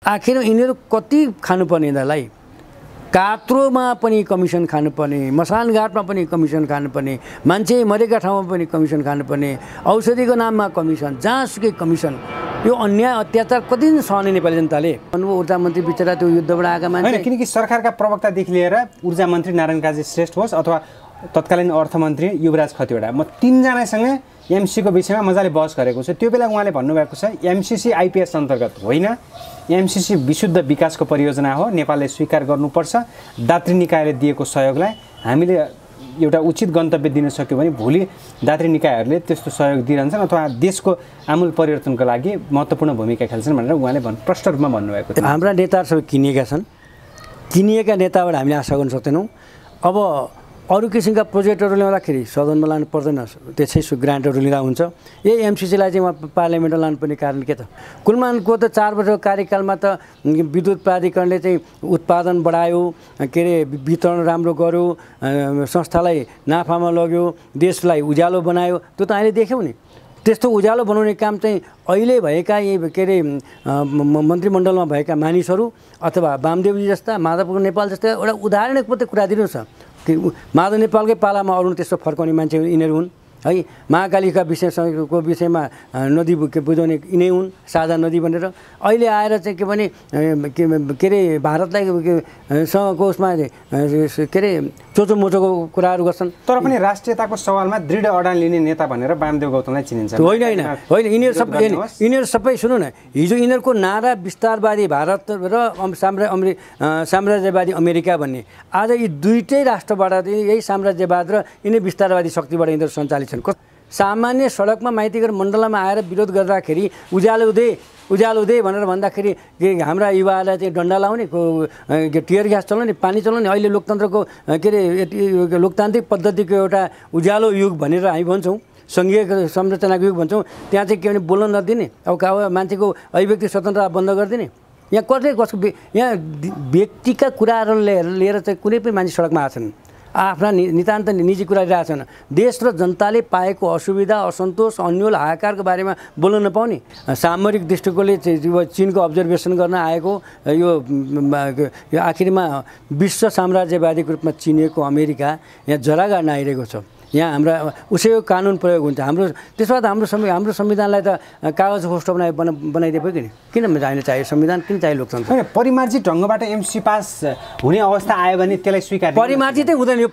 आखिर यिनीहरू कति खानुपर्ने यिनीहरूलाई कात्रोमा पनि कमिसन खानुपर्ने मसानघाटमा पनि कमिसन खानुपर्ने मान्छे मरेका ठाउँमा पनि कमिसन खानुपर्ने औषधिको नाममा कमिसन जहाँसुकै कमिसन यो अन्याय अत्याचार कति दिन सहने नेपाली जनताले ऊर्जा मन्त्री बिचरा त्यो युद्धबाट आएका मान्छे किनकि सरकारका प्रवक्तादेखि लिएर ऊर्जा मन्त्री नारायण काजी श्रेष्ठ होस् अथवा तत्कालीन अर्थमन्त्री युवराज खतिवडा म तीनजनासँग एमसीको विषयमा मजाले बहस गरेको छु त्यो बेला उहाँले भन्नुभएको छ एमसीसी आइपीएस अन्तर्गत होइन एमसीसी विशुद्ध विकासको परियोजना हो नेपालले स्वीकार गर्नुपर्छ दात्री निकायले दिएको सहयोगलाई हामीले एउटा उचित गन्तव्य दिन सक्यो भने भोलि दात्री निकायहरूले त्यस्तो सहयोग दिइरहन्छन् अथवा देशको आमूल परिवर्तनको लागि महत्त्वपूर्ण भूमिका खेल्छन् भनेर उहाँले प्रष्ट रूपमा भन्नुभएको थियो हाम्रा नेताहरू सबै किनिएका छन् किनिएका नेताबाट हामीले आशा गर्न सक्दैनौँ अब अरू किसिमका प्रोजेक्टहरू ल्याउँदाखेरि सदनमा लानु पर्दैन त्यसै ग्रान्टहरू लिँदा हुन्छ यही एमसीसीलाई चाहिँ उहाँ पार्लियामेन्टमा लानुपर्ने कारण के त कुलमानको त 4 वर्षको कार्यकालमा त विद्युत प्राधिकरणले चाहिँ उत्पादन बढायो के अरे वितरण राम्रो गर्यो संस्थालाई नाफामा लग्यो देशलाई उज्यालो बनायो त्यो त अहिले देख्यौँ नि त्यस्तो उज्यालो बनाउने काम चाहिँ अहिले भएका यही के अरे मन्त्रीमण्डलमा भएका मानिसहरू अथवा वामदेवजी जस्ता माधव नेपाल जस्ता एउटा उदाहरणको मात्रै कुरा दिनुहोस् कि माधव नेपालकै पालामा अरू त्यस्तो फर्काउने मान्छे यिनीहरू हुन् है महाकालीका विषयको विषयमा नदी बुझाउने यिनै हुन् साझा नदी भनेर अहिले आएर चाहिँ के भने के अरे भारतलाई सँगको उसमा के अरे चोचोमोचोको कुराहरू गर्छन् तर पनि राष्ट्रियताको सवालमा दृढ अडान लिने नेता भनेर वामदेव गौतमलाई चिनिन्छ होइन होइन यिनीहरू सबै सुन्नु न हिजो यिनीहरूको नारा विस्तारवादी भारत र साम्राज्यवादी अमेरिका भन्ने आज यी दुईटै राष्ट्रबाट यही साम्राज्यवाद र यिनै विस्तारवादी शक्तिबाट यिनीहरू सञ्चालित छन् सामान्य सडकमा माइतीगर मण्डलमा आएर विरोध गर्दाखेरि उज्यालो दे भनेर भन्दाखेरि हाम्रा युवाहरूलाई चाहिँ डन्डा लाउने टियर ग्यास चलाउने पानी चलाउने अहिले लोकतन्त्रको के अरे लोकतान्त्रिक पद्धतिको एउटा उज्यालो युग भनेर हामी भन्छौँ सङ्घीय संरचनाको युग भन्छौँ त्यहाँ चाहिँ के भने बोल्न नदिने अब मान्छेको अभिव्यक्ति स्वतन्त्रता बन्द गरिदिने यहाँ कसको यहाँ व्यक्तिका कुराहरू लिएर चाहिँ कुनै पनि मान्छे सडकमा आएको छैन आफ्ना नितान्त निजी कुरा लिइरहेछन् देश र जनताले पाएको असुविधा असन्तोष अन्यल हाहाकारको बारेमा बोल्न नपाउने सामरिक दृष्टिकोणले चीनको अब्जर्भेसन गर्न आएको यो आखिरमा विश्व साम्राज्यवादीको रूपमा चिनिएको अमेरिका यहाँ जरा गाड्न आइरहेको छ यहाँ हाम्रा उसैको कानुन प्रयोग हुन्छ हाम्रो त्यसमा त हाम्रो संविधानलाई त कागज खोस्टो बनाइदिए पो किन चाहिने चाहियो संविधान किन चाहियो लोकतन्त्र परिमार्जित ढङ्गबाट एमसी पास हुने अवस्था आयो भने त्यसलाई स्वीकार परिमार्जितै हुँदैन यो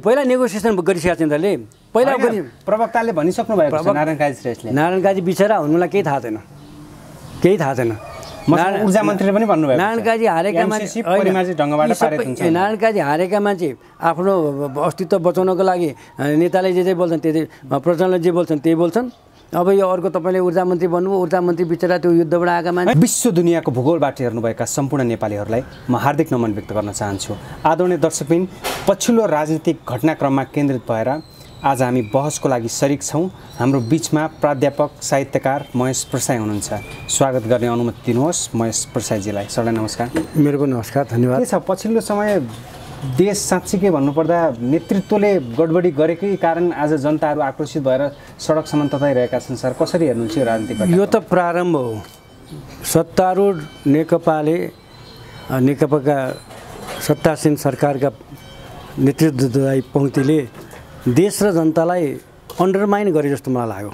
पहिला नेगोसिएसन गरिसकेका छन् त्यसले पहिला प्रवक्ताले भनिसक्नु भएको छ नारायण काजी श्रेष्ठले नारायण काजी बिचरा हुनुलाई केही थाहा छैन ऊर्जा मन्त्रीले पनि भन्नुभयो नारायण काजी हारेका मान्छे नारायण काजी हारेका मान्छे आफ्नो अस्तित्व बचाउनको लागि नेताले जे बोल्छन् त्यही प्रचण्डले जे बोल्छन् त्यही बोल्छन् अब यो अर्को तपाईँले ऊर्जा मन्त्री भन्नुभयो ऊर्जा मन्त्री बिचरा त्यो युद्धबाट आएका मान्छे विश्व दुनियाँको भूगोलबाट हेर्नुभएका सम्पूर्ण नेपालीहरूलाई म हार्दिक नमन व्यक्त गर्न चाहन्छु आदरणीय दर्शकबिन पछिल्लो राजनीतिक घटनाक्रममा केन्द्रित भएर आज हामी बहसको लागि सरिक छौँ हाम्रो बिचमा प्राध्यापक साहित्यकार महेश प्रसाई हुनुहुन्छ स्वागत गर्ने अनुमति दिनुहोस् महेश प्रसाईजीलाई सरलाई नमस्कार मेरो पनि नमस्कार धन्यवाद के छ पछिल्लो समय देश साँच्चीकै भन्नुपर्दा नेतृत्वले गडबडी गरेकै कारण आज जनताहरू आक्रोशित भएर सडकसम्म तताइरहेका छन् सर कसरी हेर्नुहुन्छ यो राजनीतिक यो त प्रारम्भ हो सत्तारूढ नेकपाका सत्तासीन सरकारका नेतृत्वदायी पङ्क्तिले देश र जनतालाई अन्डरमाइन गरे जस्तो मलाई लाग्यो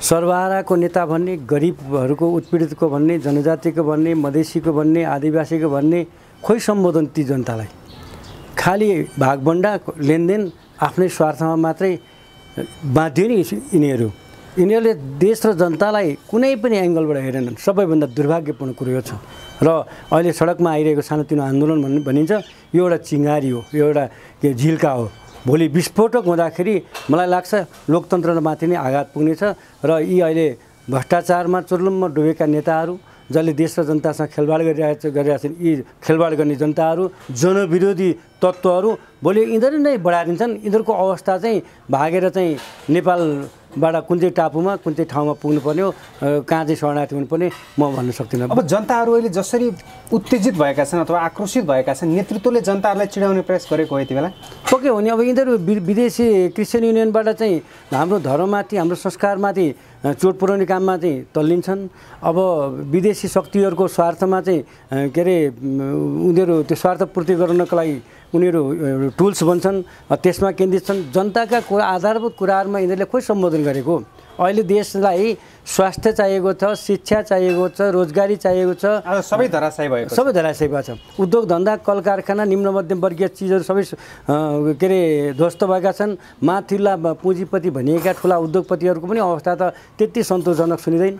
सर्वहाराको नेता भन्ने गरिबहरूको उत्पीडितको भन्ने जनजातिको भन्ने मधेसीको भन्ने आदिवासीको भन्ने खोइ सम्बोधन ती जनतालाई खालि भागबन्डा लेनदेन आफ्नै स्वार्थमा मात्रै बाँध्यो नि यिनीहरूले देश र जनतालाई कुनै पनि एङ्गलबाट हेरेनन् सबैभन्दा दुर्भाग्यपूर्ण कुरो यो छ र अहिले सडकमा आइरहेको सानोतिनो आन्दोलन भनिन्छ यो एउटा चिङ्गारी हो यो एउटा झिल्का हो भोलि विस्फोटक हुँदाखेरि मलाई लाग्छ लोकतन्त्रमाथि नै आघात पुग्नेछ र यी अहिले भ्रष्टाचारमा चुर्लुममा डुबेका नेताहरू जसले देश र जनतासँग खेलवाड गरिरहेछन् यी खेलवाड गर्ने जनताहरू जनविरोधी तत्त्वहरू भोलि यिनीहरू नै बढाइदिन्छन् यिनीहरूको अवस्था चाहिँ भागेर चाहिँ नेपालबाट कुन चाहिँ टापुमा कुन चाहिँ ठाउँमा पुग्नुपर्ने हो कहाँ चाहिँ शरणार्थी हुनुपर्ने म भन्न सक्दिनँ अब जनताहरू अहिले जसरी उत्तेजित भएका छन् अथवा आक्रोशित भएका छन् नेतृत्वले जनताहरूलाई चिडाउने प्रयास गरेको हो यति बेला पक्कै हो नि अब यिनीहरू विदेशी क्रिस्चियन युनियनबाट चाहिँ हाम्रो धर्ममाथि हाम्रो संस्कारमाथि चोट पुर्याउने काममा चाहिँ तल्लिन्छन्। अब विदेशी शक्तिहरूको स्वार्थमा चाहिँ के अरे उनीहरू त्यो स्वार्थ पूर्ति गर्नको लागि उनीहरू टुल्स बन्छन्, त्यसमा केन्द्रित छन्। जनताका कुरा आधारभूत कुराहरूमा यिनीहरूले खोइ सम्बोधन गरेको। अहिले देशलाई स्वास्थ्य चाहिएको छ, शिक्षा चाहिएको छ, रोजगारी चाहिएको छ, सबै धराशायी भएको सबै धराशायी भएको छ। उद्योग धन्दा कल कारखाना निम्न मध्यम वर्गीय चिजहरू सबै के अरे ध्वस्त भएका छन्। माथिल्ला पुँजीपति भनिएका ठुला उद्योगपतिहरूको पनि अवस्था त त्यति सन्तोषजनक सुनिँदैन।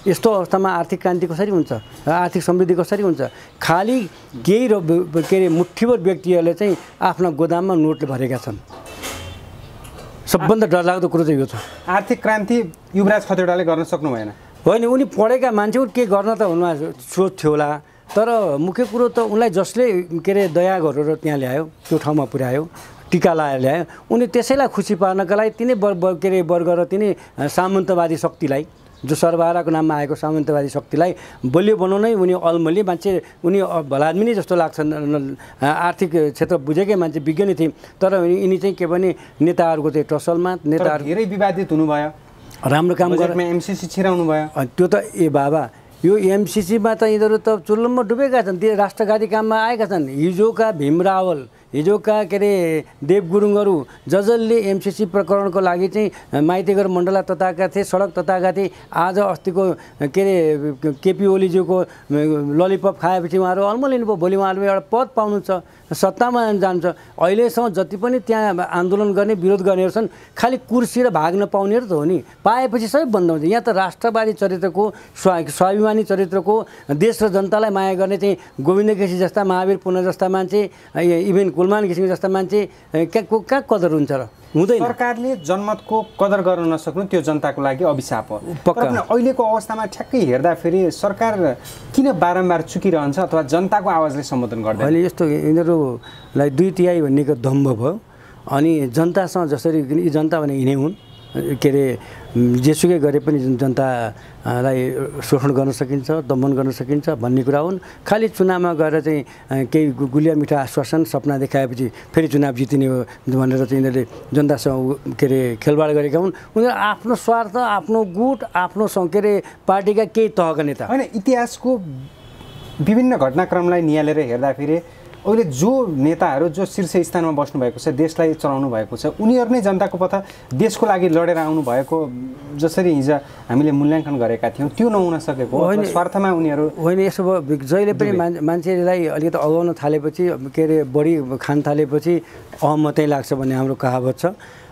यस्तो अवस्थामा आर्थिक क्रान्ति कसरी हुन्छ, आर्थिक समृद्धि कसरी हुन्छ? खालि केही के अरे मुठ्ठीभर व्यक्तिहरूले चाहिँ आफ्ना गोदाममा नोटले भरेका छन्। सबभन्दा डरलाग्दो कुरो चाहिँ यो छ। आर्थिक क्रान्ति युवराज खतिवडाले गर्न सक्नु भएन। होइन, उनी पढेका मान्छे के गर्न त उनमा सोच थियो होला, तर मुख्य कुरो त उनलाई जसले के अरे दया गरेर त्यहाँ ल्यायो, त्यो ठाउँमा पुर्यायो, टिका लाएर ल्यायो, उनी त्यसैलाई खुसी पार्नका लागि तिनै के अरे वर्ग र तिनै सामन्तवादी शक्तिलाई, जो सरबाराको नाममा आएको सामन्तवादी शक्तिलाई बलियो बनाउनै उनी अलमली मान्छे, उनी भलादमी नै जस्तो लाग्छ। आर्थिक क्षेत्र बुझेकै मान्छे, विज्ञ नै थिए, तर यिनी चाहिँ के भने नेताहरूको चाहिँ टसलमा नेताहरू धेरै विवादित हुनुभयो। राम्रो काम गरेर एमसिसी छिराउनु भयो। त्यो त बाबा, यो एमसिसीमा त यिनीहरू त चुल्लममा डुबेका छन्, ती राष्ट्रघाती काममा आएका छन्। हिजोका भीम रावल, हिजोका के अरे देव गुरुङहरू जसले एमसिसी प्रकरणको लागि चाहिँ माइतीघर मण्डला तताएका थिए, सडक तताएका थिए। आज अस्तिको के अरे केपी ओलीज्यूको ललिपप खाएपछि उहाँहरू अलमलिनु भयो। भोलि उहाँहरू एउटा पद पाउनु छ, सत्तामा जान्छ। अहिलेसम्म जति पनि त्यहाँ आन्दोलन गर्ने विरोध गर्नेहरू छन्, खालि कुर्सी र भाग्न पाउनेहरू त हो नि। पाएपछि सबै बन्द हुन्छ। यहाँ त राष्ट्रवादी चरित्रको, स्वाभिमानी चरित्रको, देश र जनतालाई माया गर्ने चाहिँ गोविन्द केसी जस्ता, महावीर पुन जस्ता मान्छे, इभेन कुलमान घिसिङ जस्ता मान्छे कहाँ कदर हुन्छ र? हुँदैन। सरकारले जनमतको कदर गर्न नसक्नु त्यो जनताको लागि अभिशाप हो। पक्का। अहिलेको अवस्थामा ठ्याक्कै हेर्दाखेरि सरकार किन बारम्बार चुकिरहन्छ अथवा जनताको आवाजले सम्बोधन गर्दैन? अहिले यस्तो यिनीहरूलाई 2/3 भन्नेको दम्भ भयो। अनि जनतासँग जसरी यी जनता भने यिनै हुन्, के अरे जेसुकै गरे पनि जनतालाई शोषण गर्न सकिन्छ, दमन गर्न सकिन्छ भन्ने कुरा हुन्। खालि चुनावमा गएर चाहिँ केही गुलिया मिठा आश्वासन सपना देखाएपछि फेरि चुनाव जितिने हो भनेर चाहिँ यिनीहरूले जनतासँग के अरे खेलबाड गरेका हुन्। उनीहरू आफ्नो स्वार्थ, आफ्नो गुट, आफ्नो के अरे पार्टीका केही तहका नेता होइन। इतिहासको विभिन्न घटनाक्रमलाई निहालेर हेर्दाखेरि अहिले जो नेताहरू जो शीर्ष स्थानमा बस्नुभएको छ, देशलाई चलाउनु भएको छ, उनीहरू नै जनताको पथ देशको लागि लडेर आउनु भएको जसरी हिजो हामीले मूल्याङ्कन गरेका थियौँ त्यो नहुन सकेको स्वार्थमा उनीहरू होइन। यसो भयो, जहिले पनि मान्छेलाई अलिकति अगाउन थालेपछि, के अरे बढी खान थालेपछि अहमतै लाग्छ भन्ने हाम्रो कहावत छ।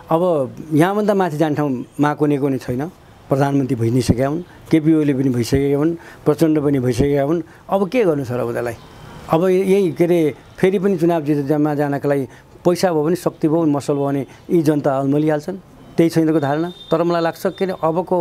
अब यहाँभन्दा माथि जाने ठाउँ माकोनेको नै छैन। प्रधानमन्त्री भइ नै सकेका हुन्, केपी ओली पनि भइसकेका हुन्, प्रचण्ड पनि भइसकेका हुन्। अब के गर्नु छ र उनीहरूलाई? अब यही के अरे फेरि पनि चुनाव जित्नमा जानका लागि पैसा भयो भने, शक्ति भयो भने, मसल भयो भने यी जनता अलमलिहाल्छन्। त्यही छ यिनीहरूको धारणा। तर मलाई लाग्छ के अरे अबको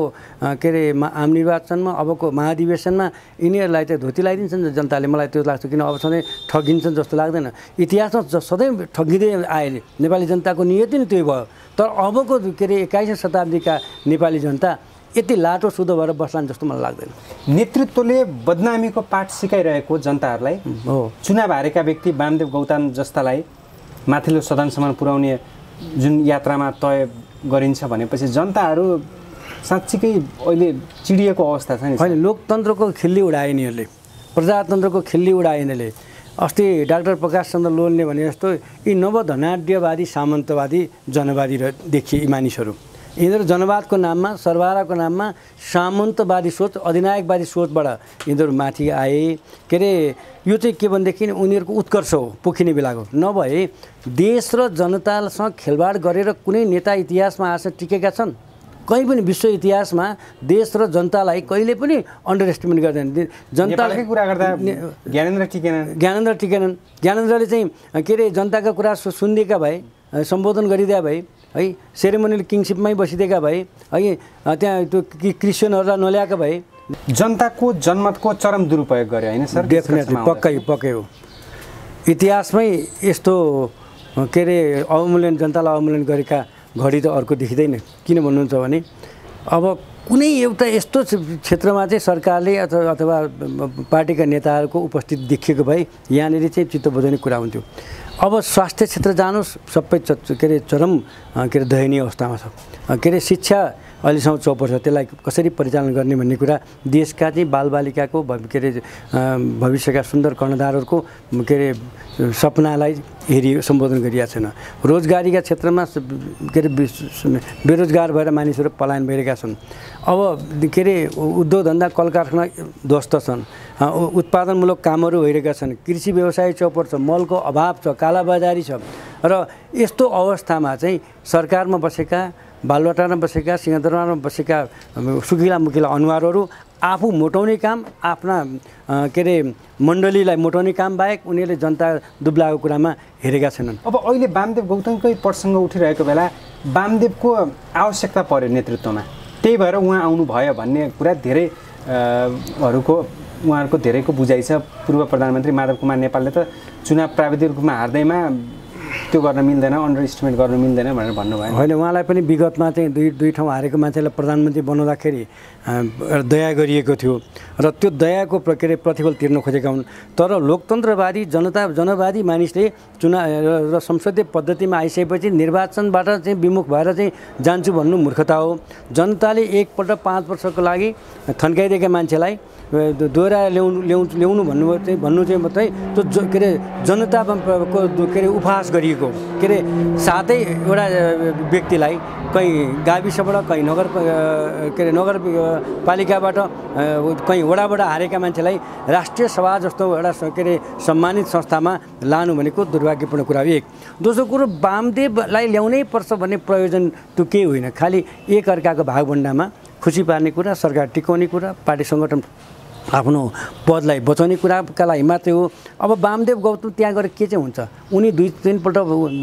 के अरे आम निर्वाचनमा, अबको महाधिवेशनमा यिनीहरूलाई चाहिँ धोती लगाइदिन्छन् जनताले। मलाई त्यो लाग्छ, किन अब सधैँ ठगिन्छन् जस्तो लाग्दैन। इतिहासमा सधैँ ठगिँदै आए नेपाली जनताको नियति नै त्यही भयो। तर अबको के अरे 21औं शताब्दीका नेपाली जनता यति लाटो सुधो भएर बस्लान् जस्तो मलाई लाग्दैन। नेतृत्वले बदनामीको पाठ सिकाइरहेको जनताहरूलाई हो। चुनाव हारेका व्यक्ति वामदेव गौतम जस्तालाई माथिल्लो सदनसम्म पुर्याउने जुन यात्रामा तय गरिन्छ भनेपछि जनताहरू साँच्चीकै अहिले चिडिएको अवस्था छ नि। होइन, लोकतन्त्रको खिल्ली उडाए यिनीहरूले, प्रजातन्त्रको खिल्ली उडाए यिनीहरूले। अस्ति डाक्टर प्रकाश चन्द्र लोलले भने जस्तो यी नवधनाढ्यवादी, सामन्तवादी, जनवादी देखिए यी मानिसहरू। यिनीहरू जनवादको नाममा, सरबाराको नाममा सामन्तवादी सोच, अधिनायकवादी सोचबाट यिनीहरू माथि आए। के अरे यो चाहिँ के भनेदेखि उनीहरूको उत्कर्ष हो पोखिने बेलाको। नभए देश र जनतासँग खेलबाड गरेर कुनै नेता इतिहासमा आज टिकेका छन्? कहीँ पनि विश्व इतिहासमा देश र जनतालाई कहिले पनि अन्डर एस्टिमेट गर्दैन। जनताकै कुरा गर्दा ज्ञानेन्द्र टिकेनन्। ज्ञानेन्द्रले चाहिँ के अरे जनताका कुरा सुनिदिएका भए, सम्बोधन गरिदिए भए है, सेरेमोनियल किङसिपमै बसिदिएका भए है, त्यहाँ त्यो क्रिस्चियनहरूलाई नल्याएका भए। जनताको जनमतको चरम दुरुपयोग गरे होइन सर? डेफिनेटली, पक्कै हो। इतिहासमै यस्तो के अरे अवमूल्यन, जनतालाई अवमूल्यन गरेका घडी त अर्को देखिँदैन। किन भन्नुहुन्छ भने अब कुनै एउटा यस्तो क्षेत्रमा चाहिँ सरकारले अथवा पार्टीका नेताहरूको उपस्थिति देखिएको भए यहाँनिर चाहिँ चित्त बुझाउने कुरा हुन्थ्यो। अब स्वास्थ्य क्षेत्र जानुहोस्, सबै के अरे चरम के अरे दयनीय अवस्थामा छ। के अरे शिक्षा अहिलेसम्म चौपट छ त्यसलाई कसरी परिचालन गर्ने भन्ने कुरा देशका चाहिँ बालबालिकाको के अरे भविष्यका सुन्दर कर्णधारहरूको के अरे सपनालाई सम्बोधन गरिएको छैन। रोजगारीका क्षेत्रमा के अरे बेरोजगार भएर मानिसहरू पलायन भइरहेका छन्। अब के अरे उद्योग धन्दा कल कारखाना ध्वस्त छन्, उत्पादनमूलक कामहरू भइरहेका छन्, कृषि व्यवसाय चौपट छ, मलको अभाव छ, कालाबजारी छ। र यस्तो अवस्थामा चाहिँ सरकारमा बसेका, बालुवाटारमा बसेका, सिंहदरबारमा बसेका सुकिला मुकिला अनुहारहरू आफू मोटाउने काम, आफ्ना के अरे मण्डलीलाई मोटाउने काम बाहेक उनीहरूले जनता दुब्लाको कुरामा हेरेका छैनन्। अब अहिले वामदेव गौतमकै प्रसङ्ग उठिरहेको बेला वामदेवको आवश्यकता पर्यो नेतृत्वमा, त्यही भएर उहाँ आउनुभयो भन्ने कुरा उहाँहरूको धेरैको बुझाइ छ। पूर्व प्रधानमन्त्री माधव कुमार नेपालले त चुनाव प्राविधिक रूपमा हार्दैमा त्यो गर्न मिल्दैन, अन्डर एस्टिमेट गर्न मिल्दैन भनेर भन्नुभयो। होइन, उहाँलाई पनि विगतमा चाहिँ दुई ठाउँ हारेको मान्छेलाई प्रधानमन्त्री बनाउँदाखेरि दया गरिएको थियो र त्यो दयाको के अरे प्रतिफल तिर्न खोजेका हुन्। तर लोकतन्त्रवादी जनवादी मानिसले चुनाव र संसदीय पद्धतिमा आइसकेपछि निर्वाचनबाट चाहिँ विमुख भएर चाहिँ जान्छु भन्नु मूर्खता हो। जनताले एकपल्ट 5 वर्षको लागि थन्काइदिएका मान्छेलाई दोहोऱ्याएर ल्याउनु भन्नु चाहिँ मात्रै त्यो के अरे जनताको के अरे उपहास गरिएको के अरे। सातै एउटा व्यक्तिलाई कहीँ गाविसबाट, कहीँ के अरे नगरपालिकाबाट, कहीँ वडाबाट हारेका मान्छेलाई राष्ट्रिय सभा जस्तो एउटा के अरे सम्मानित संस्थामा लानु भनेको दुर्भाग्यपूर्ण कुरा हो। एक दोस्रो कुरो, वामदेवलाई ल्याउनै पर्छ भन्ने प्रयोजन त्यो केही होइन, खालि एक अर्काको भागभण्डामा खुसी पार्ने कुरा, सरकार टिकाउने कुरा, पार्टी सङ्गठन आफ्नो पदलाई बचाउने कुराका लागि मात्रै हो। अब वामदेव गौतम त्यहाँ गएर के चाहिँ हुन्छ? उनी 2-3 पल्ट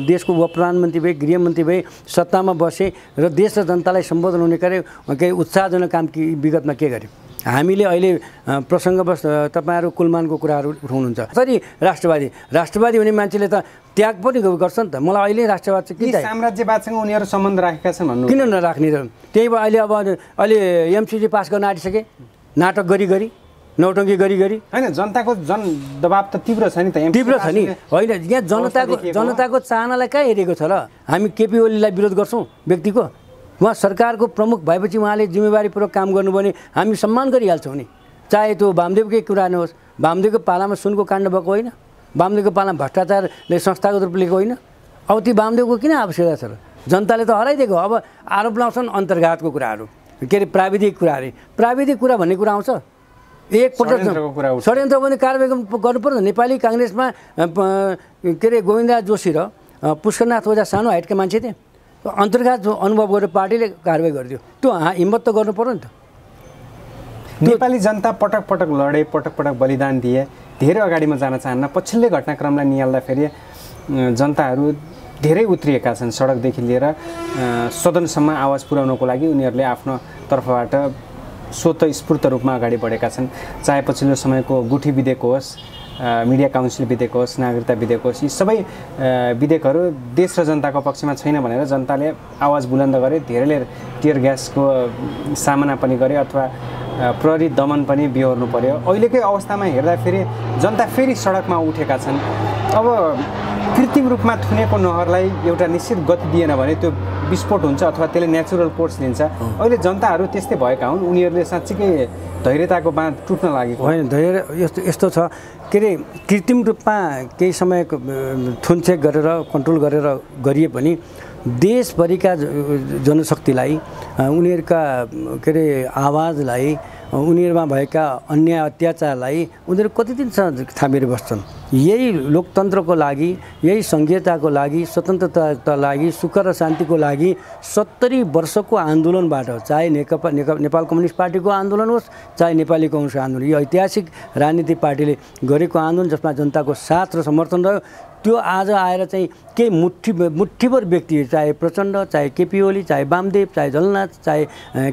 देशको प्रधानमन्त्री भए, गृहमन्त्री भए, सत्तामा बसे र देश र जनतालाई सम्बोधन हुने के उत्साहजनक काम विगतमा के गर्यो? हामीले अहिले प्रसङ्गवश तपाईँहरू कुलमानको कुराहरू उठाउनुहुन्छ। कसरी राष्ट्रवादी हुने मान्छेले त त्याग पनि गर्छ नि त। मलाई अहिले राष्ट्रवाद चाहिँ के चाहियो? साम्राज्यवादसँग उनीहरू सम्बन्ध राखेका छन् भन्नु किन नराख्ने र? त्यही भएर अहिले एमसिसी पास गर्न आँटिसके, नाटक गरी नौटङ्की गरी होइन। जनताको दबाब त तीव्र छ नि त, तीव्र छ नि। होइन, यहाँ जनताको चाहनालाई कहाँ हेरेको छ र? हामी केपी ओलीलाई विरोध गर्छौँ व्यक्तिको? उहाँ सरकारको प्रमुख भएपछि उहाँले जिम्मेवारीपूर्वक काम गर्नु भने हामी सम्मान गरिहाल्छौँ नि। चाहे त्यो वामदेवकै कुरा नहोस्, वामदेवको पालामा सुनको काण्ड भएको होइन, वामदेवको पालामा भ्रष्टाचारले संस्थागत रूप लिएको होइन। अब ती वामदेवको किन आवश्यकता छ र? जनताले त हराइदिएको। अब आरोप लगाउँछन् अन्तर्घातको कुराहरू, के अरे प्राविधिक कुरा भन्ने कुरा आउँछ। एकपल्ट षड्यन्त्र भने कारबाही गर्नु पर्छ। नेपाली काङ्ग्रेसमा के अरे गोविन्द जोशी र पुष्करनाथ ओझा सानो हाइटका मान्छे थिए, अन्तर्घात अनुभव गरेर पार्टीले कारबाही गरिदियो। त्यो हिम्मत त गर्नु पर्यो नि त। नेपाली जनता पटक पटक लडे, पटक पटक बलिदान दिए, धेरै अगाडिमा जान चाहन्न। पछिल्लै घटनाक्रमलाई निहाल्दाखेरि जनताहरू धेरै उत्रिएका छन्। सडकदेखि लिएर सदनसम्म आवाज पुर्याउनको लागि उनीहरूले आफ्नो तर्फबाट स्वतस्फूर्त रूपमा अगाडि बढेका छन्। चाहे पछिल्लो समयको गुठी विधेयक होस्, मिडिया काउन्सिल विधेयक होस्, नागरिकता विधेयक होस्, यी सबै विधेयकहरू देश र जनताको पक्षमा छैन भनेर जनताले आवाज बुलन्द गरे। धेरैले टियर ग्यासको सामना पनि गरे अथवा प्रहरी दमन पनि बिहोर्नु पर्यो। अहिलेकै अवस्थामा हेर्दाखेरि जनता फेरि सडकमा उठेका छन्। अब कृत्रिम रूपमा थुनेको नहरलाई एउटा निश्चित गति दिएन भने त्यो विस्फोट हुन्छ अथवा त्यसले नेचुरल कोर्स लिन्छ। अहिले जनताहरू त्यस्तै भएका हुन्। उनीहरूले साँच्चीकै धैर्यताको बाँध टुट्न लागेको होइन। धैर्य यस्तो छ के अरे कृत्रिम रूपमा केही समय थुनछेक गरेर कन्ट्रोल गरेर गरिए पनि देशभरिका जनशक्तिलाई, उनीहरूका के अरे आवाजलाई, उनीहरूमा भएका अन्याय अत्याचारलाई उनीहरू कति दिनसम्म थामेर बस्छन्? यही लोकतन्त्रको लागि, यही सङ्घीयताको लागि, स्वतन्त्रताको लागि, सुख र शान्तिको लागि 70 वर्षको आन्दोलनबाट, चाहे नेपाल कम्युनिस्ट पार्टीको आन्दोलन होस्, चाहे नेपाली काङ्ग्रेसको आन्दोलन, यो ऐतिहासिक राजनीतिक पार्टीले गरेको आन्दोलन जसमा जनताको साथ र समर्थन रह्यो, त्यो आज आएर चाहिँ केही मुठ्ठीभर व्यक्ति, चाहे प्रचण्ड, चाहे केपी ओली, चाहे वामदेव, चाहे झलनाथ, चाहे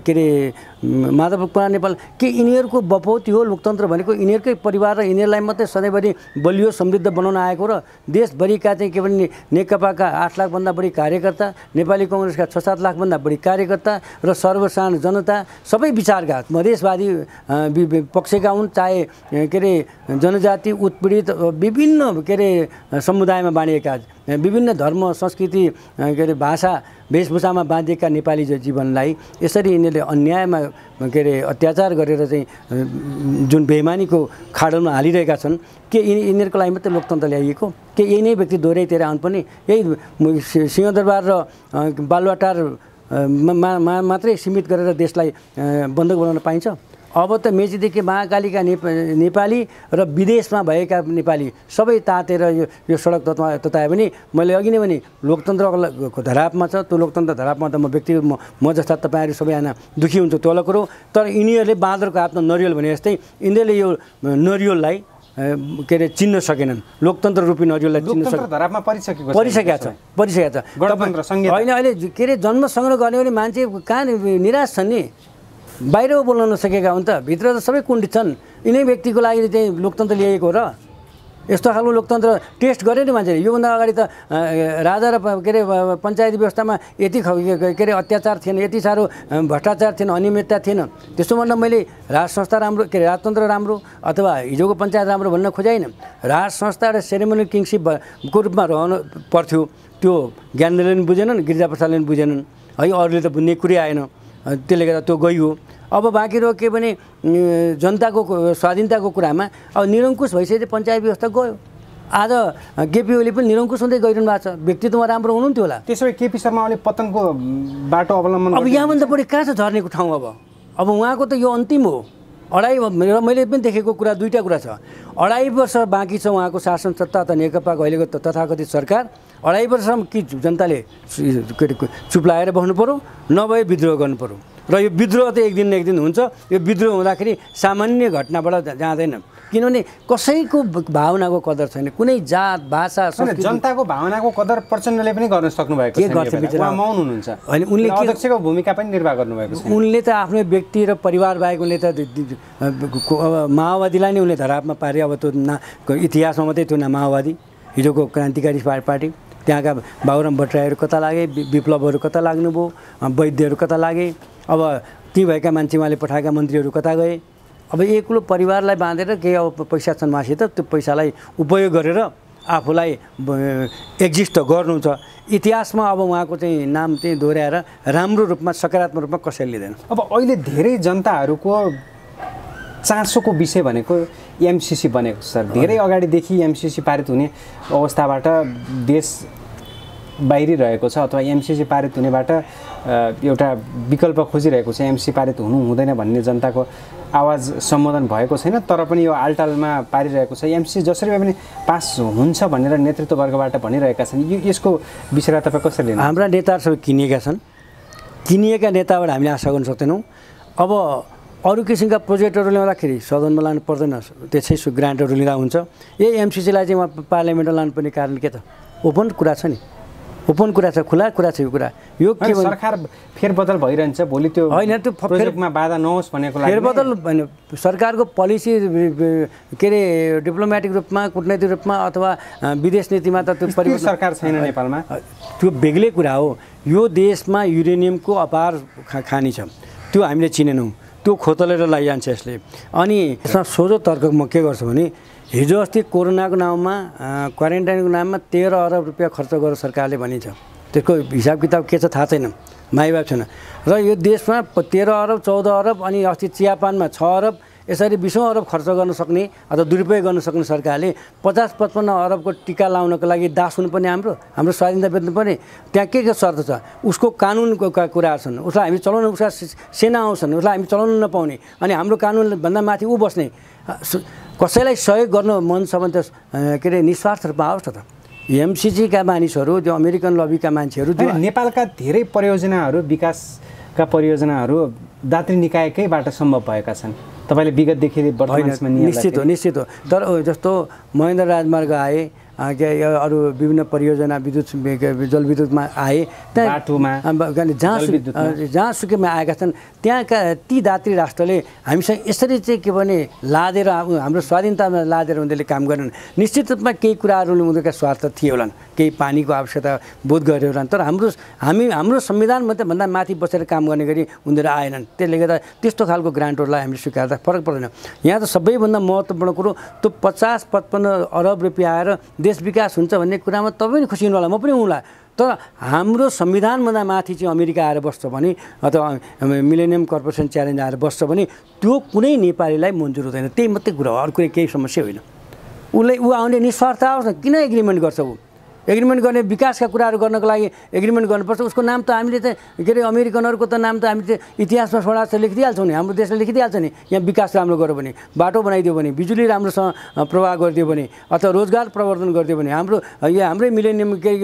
के अरे माधव कुमार नेपाल, के यिनीहरूको बपौती हो लोकतन्त्र भनेको? यिनीहरूकै परिवार र यिनीहरूलाई मात्रै सधैँभरि बलियो समृद्ध बनाउन आएको र देशभरिका चाहिँ के भने नेकपाका 8 लाखभन्दा बढी कार्यकर्ता, नेपाली काङ्ग्रेसका 6-7 लाखभन्दा बढी कार्यकर्ता र सर्वसाधारण जनता, सबै विचारका मधेसवादी पक्षका हुन्, चाहे के अरे जनजाति उत्पीडित विभिन्न के अरे समुदायमा बाँडिएका विभिन्न धर्म संस्कृति के अरे भाषा वेशभूषामा बाँधिएका नेपाली जीवनलाई यसरी यिनीहरूले अन्यायमा के अरे अत्याचार गरेर चाहिँ जुन बेइमानीको खाडलमा हालिरहेका छन् के यिनीहरूको लागि मात्रै लोकतन्त्र ल्याइएको के यही नै व्यक्ति दोहोऱ्याइतिर आउनु पनि यही सिंहदरबार र बालुवाटार मात्रै सीमित गरेर देशलाई बन्धक बनाउन पाइन्छ अब त मेचीदेखि महाकालीका नेपाली र विदेशमा भएका नेपाली सबै तातेर यो सडक तताए पनि मैले अघि नै भने लोकतन्त्रको धरापमा छ त्यो लोकतन्त्र धरापमा त म व्यक्तिगत म जस्ता तपाईँहरू सबैजना दुखी हुन्छ त्यो अलग कुरो तर यिनीहरूले बाँदरको हातमा नरिवल भने जस्तै यिनीहरूले यो नरिवललाई के अरे चिन्न सकेनन् लोकतन्त्र रूपी नरिवललाई चिन्न परिसकेका छ होइन अहिले के अरे जन्म सङ्ग्रह गर्ने भने मान्छे कहाँ निराश छन् नि बाहिर बोल्न नसकेका हुन् त भित्र त सबै कुण्ठित छन् यिनै व्यक्तिको लागि चाहिँ लोकतन्त्र ल्याएको र यस्तो खालको लोकतन्त्र टेस्ट गरे नि मान्छेले योभन्दा अगाडि त राजा र के अरे पञ्चायती व्यवस्थामा यति के अरे अत्याचार थिएन यति साह्रो भ्रष्टाचार थिएन अनियमितता थिएन त्यसो भन्दा मैले राज संस्था राम्रो के अरे राजतन्त्र राम्रो अथवा हिजोको पञ्चायत राम्रो भन्न खोजाइन राज संस्था र सेरेमोनियल किङसिपको रूपमा रहनु पर्थ्यो त्यो ज्ञानेन्द्रले पनि बुझेनन् गिरिजाप्रसादले पनि बुझेनन् है अरूले त बुझ्ने कुरै आएन त्यसले गर्दा त्यो गइयो अब बाँकी रह्यो के भने जनताको स्वाधीनताको कुरामा अब निरङ्कुश भइसकेपछि पञ्चायत व्यवस्था गयो आज केपी ओली पनि निरङ्कुश हुँदै गइरहनु भएको छ व्यक्तित्वमा राम्रो हुनुहुन्थ्यो होला त्यसो भए केपी शर्मा ओली पतनको बाटो अवलम्बन अब यहाँभन्दा बढी कहाँ छ झर्नेको ठाउँ अब उहाँको त यो अन्तिम हो मैले पनि देखेको कुरा दुईवटा कुरा छ 2.5 वर्ष बाँकी छ उहाँको शासन सत्ता त नेकपाको अहिलेको तथाकथित सरकार 2.5 वर्षसम्म कि जनताले चुप लागेर बस्नु पर्यो नभए विद्रोह गर्नु पर्यो र यो विद्रोह त एक दिन न एक दिन हुन्छ यो विद्रोह हुँदाखेरि सामान्य घटनाबाट जाँदैन किनभने कसैको भावनाको कदर छैन कुनै जात भाषा जनताको भावनाको कदर प्रचण्डले पनि गर्न सक्नु भएको छैन मौन हुनुहुन्छ अनि उनले अध्यक्षको भूमिका पनि निर्वाह गर्नुभएको छ उनले त आफ्नो व्यक्ति र परिवार बाहेक उनले त माओवादीलाई नै उनले धरापमा पारे अब त्यो इतिहासमा मात्रै त्यो माओवादी हिजोको क्रान्तिकारी पार्टी त्यहाँका बाबुराम भट्टराईहरू कता लागे विप्लवहरू कता लाग्नुभयो वैद्यहरू कता लागे अब ती भएका मान्छे उहाँले पठाएका मन्त्रीहरू कता गए अब एक्लो परिवारलाई बाँधेर केही अब पैसा छन् मासित त्यो पैसालाई उपयोग गरेर आफूलाई एक्जिस्ट गर्नु छ इतिहासमा अब उहाँको चाहिँ नाम चाहिँ दोहोऱ्याएर राम्रो रूपमा सकारात्मक रूपमा कसैले लिँदैन अब अहिले धेरै जनताहरूको चासोको विषय भनेको एमसिसी बनेको छ सर धेरै अगाडिदेखि एमसिसी पारित हुने अवस्थाबाट देश बाहिरिरहेको छ अथवा एमसिसी पारित हुनेबाट एउटा विकल्प खोजिरहेको छ एमसिसी पारित हुनु हुँदैन भन्ने जनताको आवाज सम्बोधन भएको छैन तर पनि यो आलटालमा पारिरहेको छ एमसिसी जसरी भए पनि पास हुन्छ भनेर नेतृत्ववर्गबाट भनिरहेका छन् यसको विषयलाई तपाईँ कसरी लिनु हाम्रा नेताहरू सबै किनिएका छन् किनिएका नेताबाट हामीले आशा गर्न सक्दैनौँ अब अरू किसिमका प्रोजेक्टहरू ल्याउँदाखेरि सदनमा लानु पर्दैन त्यसै ग्रान्टहरू लिँदा हुन्छ यही एमसिसीलाई चाहिँ उहाँ पार्लियामेन्टमा लानुपर्ने कारण के त ओपन कुरा छ नि ओपन कुरा छ खुला कुरा छ यो कुरा यो के सरकार फेरबदल भइरहन्छ भोलि त्यो होइन त्यो प्रोजेक्टमा बाधा नहोस् भनेको लागि फेरबदल होइन सरकारको पोलिसी के अरे डिप्लोमेटिक रूपमा कूटनैतिक रूपमा अथवा विदेश नीतिमा त त्यो परिवर्तन सरकार छैन नेपालमा त्यो बेग्लै कुरा हो यो देशमा युरेनियमको अपार खानी छ त्यो हामीले चिनेनौँ त्यो खोतलेर लैजान्छ यसले अनि यसमा सोझो तर्क म के गर्छु भने हिजो अस्ति कोरोनाको नाममा क्वारेन्टाइनको नाममा 13 अरब रुपियाँ खर्च गरेर सरकारले भनिन्छ त्यसको हिसाब किताब के छ थाहा छैन माइबाब छैन र यो देशमा 13 अरब 14 अरब अनि अस्ति चियापानमा 6 अरब यसरी 20 अरब खर्च गर्न सक्ने अथवा दुरुपयोग गर्न सक्ने सरकारले 50-55 अरबको टिका लाउनको लागि दास हुनुपर्ने हाम्रो स्वाधीनता बेच्नुपर्ने त्यहाँ के शर्त छ उसको कानुनको कुराहरू छन् उसलाई हामी चलाउन उसका सेना आउँछन् उसलाई हामी चलाउन नपाउने अनि हाम्रो कानुनभन्दा माथि ऊ बस्ने कसैलाई सहयोग गर्न मन छ भने त के अरे निस्वार्थ रूपमा आओस् त एमसिसीका मानिसहरू जो अमेरिकन लबीका मान्छेहरू नेपालका धेरै परियोजनाहरू विकासका परियोजनाहरू दात्री निकायकैबाट सम्भव भएका छन् तपाईँले विगतदेखि निश्चित हो तर जस्तो महेन्द्र राजमार्ग आए अरू विभिन्न परियोजना विद्युत जलविद्युतमा आए बाटोमा जहाँसुकैमा आएका छन् त्यहाँका ती दात्री राष्ट्रले हामीसँग यसरी चाहिँ के भने लादेर हाम्रो स्वाधीनतामा लादेर उनीहरूले काम गरेनन् निश्चित रूपमा केही कुराहरू उनीहरूका स्वार्थ थिए होलान् केही पानीको आवश्यकता बोध गरे होलान् तर हाम्रो संविधान मात्रै भन्दा माथि बसेर काम गर्ने गरी उनीहरू आएनन् त्यसले गर्दा त्यस्तो खालको ग्रान्टहरूलाई हामीले स्वीकार्दा फरक पर्दैन यहाँ त सबैभन्दा महत्त्वपूर्ण कुरो त्यो 50-55 अरब रुपियाँ आएर देश विकास हुन्छ भन्ने कुरामा तपाईँ पनि खुसी हुनुहोला, म पनि हुँला। तर हाम्रो संविधानभन्दा माथि चाहिँ अमेरिका आएर बस्छ भने अथवा मिलेनियम कर्पोरेसन च्यालेन्ज आएर बस्छ भने त्यो कुनै नेपालीलाई मन्जुर हुँदैन। त्यही मात्रै कुरा हो, अरू कुनै केही समस्या होइन। उसले आउने निस्वार्थ आओस् न, किन एग्रिमेन्ट गर्छ? ऊ एग्रिमेन्ट गर्ने विकासका कुराहरू गर्नको लागि एग्रिमेन्ट गर्नुपर्छ। उसको नाम त हामीले त के अरे अमेरिकनहरूको त नाम त हामी त इतिहासमा छोडा लेखिदिइहाल्छौँ नि, हाम्रो देशले लेखिदिइहाल्छ नि। यहाँ विकास राम्रो गर्यो भने, बाटो बनाइदियो भने, बिजुली राम्रोसँग प्रवाह गरिदियो भने, अथवा रोजगार प्रवर्धन गरिदियो भने, यहाँ हाम्रै मिलेनियम के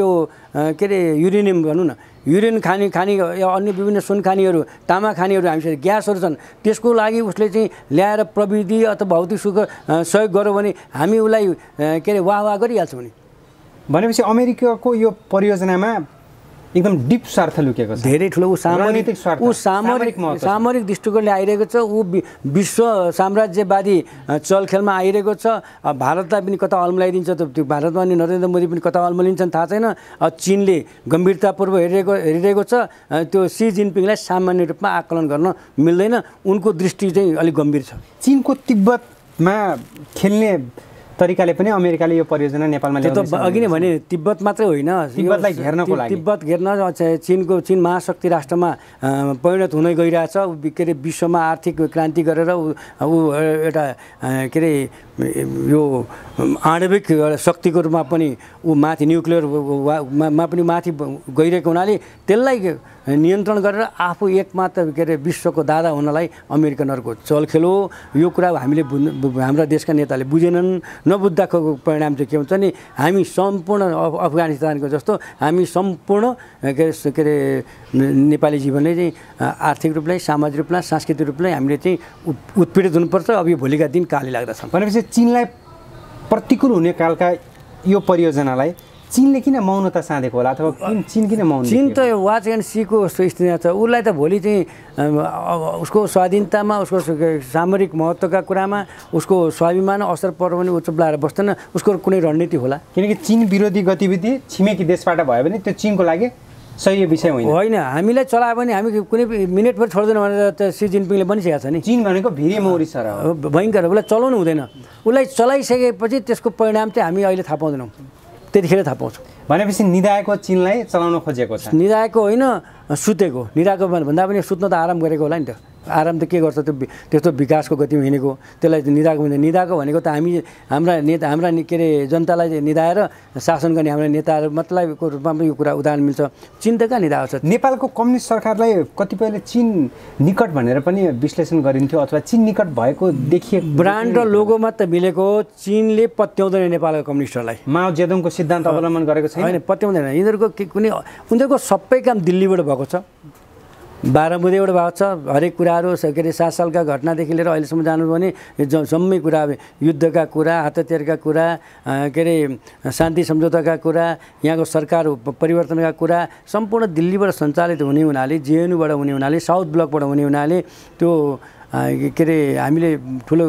अरे युरेनियम भनौँ न, युरेन खानी अन्य विभिन्न सुन खानीहरू, तामा खानीहरू, हामीसँग ग्यासहरू छन्। त्यसको लागि उसले चाहिँ ल्याएर प्रविधि अथवा भौतिक सहयोग गर्यो भने हामी उसलाई के अरे वाह गरिहाल्छौँ नि। भनेपछि अमेरिकाको यो परियोजनामा एकदम डिप स्वार्थ लुकेको छ, धेरै ठुलो। ऊ सामरिक दृष्टिकोणले आइरहेको छ। ऊ विश्व साम्राज्यवादी चलखेलमा आइरहेको छ। भारतलाई पनि कता अल्मलाइदिन्छ त, त्यो भारतमा नि नरेन्द्र मोदी पनि कता अल्मलिन्छन् थाहा छैन। चीनले गम्भीरतापूर्वक हेरिरहेको छ। त्यो सी जिनपिङलाई सामान्य रूपमा आकलन गर्न मिल्दैन। उनको दृष्टि चाहिँ अलिक गम्भीर छ। चीनको तिब्बतमा खेल्ने तरिकाले पनि अमेरिकाले यो परियोजना नेपालमा ल्याउने छ। अघि नै भने तिब्बत मात्रै होइन, तिब्बतलाई घेर्नको लागि, तिब्बत घेर्न चीन महाशक्ति राष्ट्रमा परिणत हुन गइरहेछ। के अरे विश्वमा आर्थिक क्रान्ति गरेर ऊ एउटा के अरे यो आणविक शक्तिको रूपमा पनि ऊ माथि न्युक्लियरमा पनि माथि गइरहेको हुनाले त्यसलाई नियन्त्रण गरेर आफू एकमात्र के अरे विश्वको दादा हुनलाई अमेरिकनहरूको चलखेल हो। यो कुरा हामीले हाम्रा देशका नेताले बुझेनन्। नबुझ्दाको परिणाम चाहिँ के हुन्छ नि, हामी सम्पूर्ण अफगानिस्तानको जस्तो हामी सम्पूर्ण के अरे नेपाली जीवनले चाहिँ आर्थिक रूपले, सामाजिक रूपमा, सांस्कृतिक रूपले हामीले चाहिँ उत्पीडित हुनुपर्छ। अब यो भोलिका दिन काली लाग्दछ। भनेपछि चीनलाई प्रतिकूल हुने कालका यो परियोजनालाई चीनले किन मौनता साधेको होला, अथवा चीन किन मौन? चीन त वाच एन्ड सीको स्थितिमा छ। उसलाई त भोलि चाहिँ उसको स्वाधीनतामा, उसको सामरिक महत्त्वका कुरामा उसको स्वाभिमान असर पर्यो भने ऊ चुप्लाएर बस्दैन। उसको कुनै रणनीति होला, किनकि चीन विरोधी गतिविधि छिमेकी देशबाट भयो भने त्यो चीनको लागि सही विषय होइन। हामीलाई चलायो भने हामी कुनै मिनट पनि छोड्दैन भनेर त सी जिनपिङले भनिसकेको छ नि। चीन भनेको भिरी मौरी सर हो, भयङ्कर। उसलाई चलाउनु हुँदैन। उसलाई चलाइसकेपछि त्यसको परिणाम चाहिँ हामी अहिले थाहा पाउँदैनौँ, त्यतिखेर थाहा पाउँछौँ। भनेपछि निदाएको चीनलाई चलाउन खोजेको छ। निदाएको होइन, सुतेको। निदाएको भन्दा पनि सुत्न त आराम गरेको होला नि त। आराम त के गर्छ, त्यो त्यस्तो विकासको गतिमा हिँडेको, त्यसलाई निदाएको हुँदैन। निदाएको भनेको त हाम्रा के अरे जनतालाई निदाएर शासन गर्ने हाम्रा नेताहरू मतलबको रूपमा पनि यो कुरा उदाहरण मिल्छ। चीन त कहाँ निदाएको छ? नेपालको कम्युनिस्ट सरकारलाई कतिपयले चीन निकट भनेर पनि विश्लेषण गरिन्थ्यो, अथवा चीन निकट भएको देखिएको ब्रान्ड र लोगोमा त मिलेको। चीनले पत्याउँदैन नेपालको कम्युनिस्टहरूलाई। माओ जेदुङको सिद्धान्त अवलम्बन गरेको छैन, होइन, पत्याउँदैन। उनीहरूको सबै काम दिल्लीबाट भएको छ, बाह्रमुदेबाट भएको छ। हरेक कुराहरू के अरे 7 सालका घटनादेखि लिएर अहिलेसम्म जानु भने जम्मै कुरा, युद्धका कुरा, हातहतियारका कुरा, के अरे शान्ति सम्झौताका कुरा, यहाँको सरकार परिवर्तनका कुरा सम्पूर्ण दिल्लीबाट सञ्चालित हुने हुनाले, जेएनयूबाट हुने हुनाले, साउथ ब्लकबाट हुने हुनाले त्यो के अरे हामीले ठुलो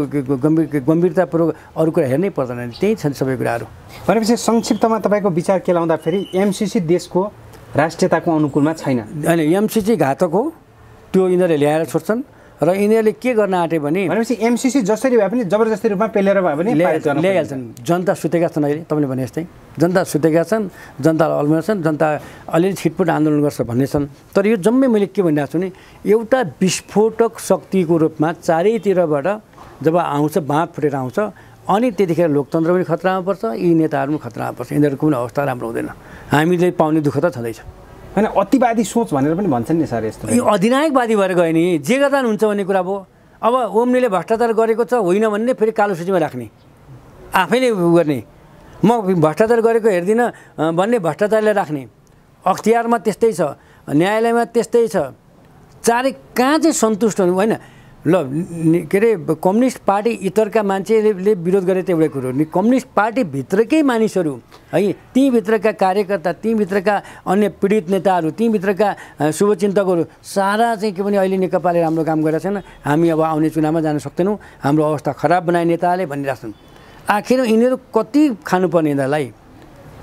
गम्भीरतापूर्वक अरू कुरा हेर्नै पर्दैन। त्यही छन् सबै कुराहरू। भनेपछि संक्षिप्तमा तपाईँको विचार के लाउँदाखेरि एमसिसी देशको राष्ट्रियताको अनुकूलमा छैन। होइन, एमसिसी घातक हो। त्यो यिनीहरूले ल्याएर छोड्छन् र यिनीहरूले के गर्न आँटे भने भनेपछि एमसिसी जसरी भए पनि जबरजस्ती रूपमा पेलेर भए पनि ल्याइहाल्छन्। जनता सुतेका छन्। अहिले तपाईँले भने जस्तै जनता सुतेका छन्, जनता अल्मलिएका छन्, जनता अलिअलि छिटपुट आन्दोलन गर्छ भन्ने छन्। तर यो जम्मै मैले के भनिरहेको छु नि, एउटा विस्फोटक शक्तिको रूपमा चारैतिरबाट जब आउँछ, बाँध फुटेर आउँछ, अनि त्यतिखेर लोकतन्त्र पनि खतरामा पर्छ, यी नेताहरू पनि खतरामा पर्छ। यिनीहरूको पनि अवस्था राम्रो हुँदैन। हामीले पाउने दुःख त छँदैछ। होइन, अतिवादी सोच भनेर पनि भन्छन् नि सर। यस्तो यो अधिनायकवादी भएर गयो नि, जे गर्दा हुन्छ भन्ने कुरा भयो। अब ओम्नीले भ्रष्टाचार गरेको छ होइन भन्ने फेरि कालो सूचीमा राख्ने, आफैले गर्ने। म भ्रष्टाचार गरेको हेर्दिनँ भन्ने भ्रष्टाचारले राख्ने। अख्तियारमा त्यस्तै छ, न्यायालयमा त्यस्तै छ। चारै कहाँ चाहिँ सन्तुष्ट हुनु? होइन, ल के अरे कम्युनिस्ट पार्टी इतरका मान्छेले विरोध गरे त एउटै कुरो। कम्युनिस्ट पार्टीभित्रकै मानिसहरू है, तीभित्रका कार्यकर्ता, तीभित्रका अन्य पीडित नेताहरू, तीभित्रका शुभचिन्तकहरू सारा चाहिँ के भने अहिले नेकपाले राम्रो काम गरेका छैन, हामी अब आउने चुनावमा जान सक्दैनौँ, हाम्रो अवस्था खराब बनाए नेताले भनिरहेछन्। आखिर यिनीहरू कति खानुपर्ने यिनीहरूलाई?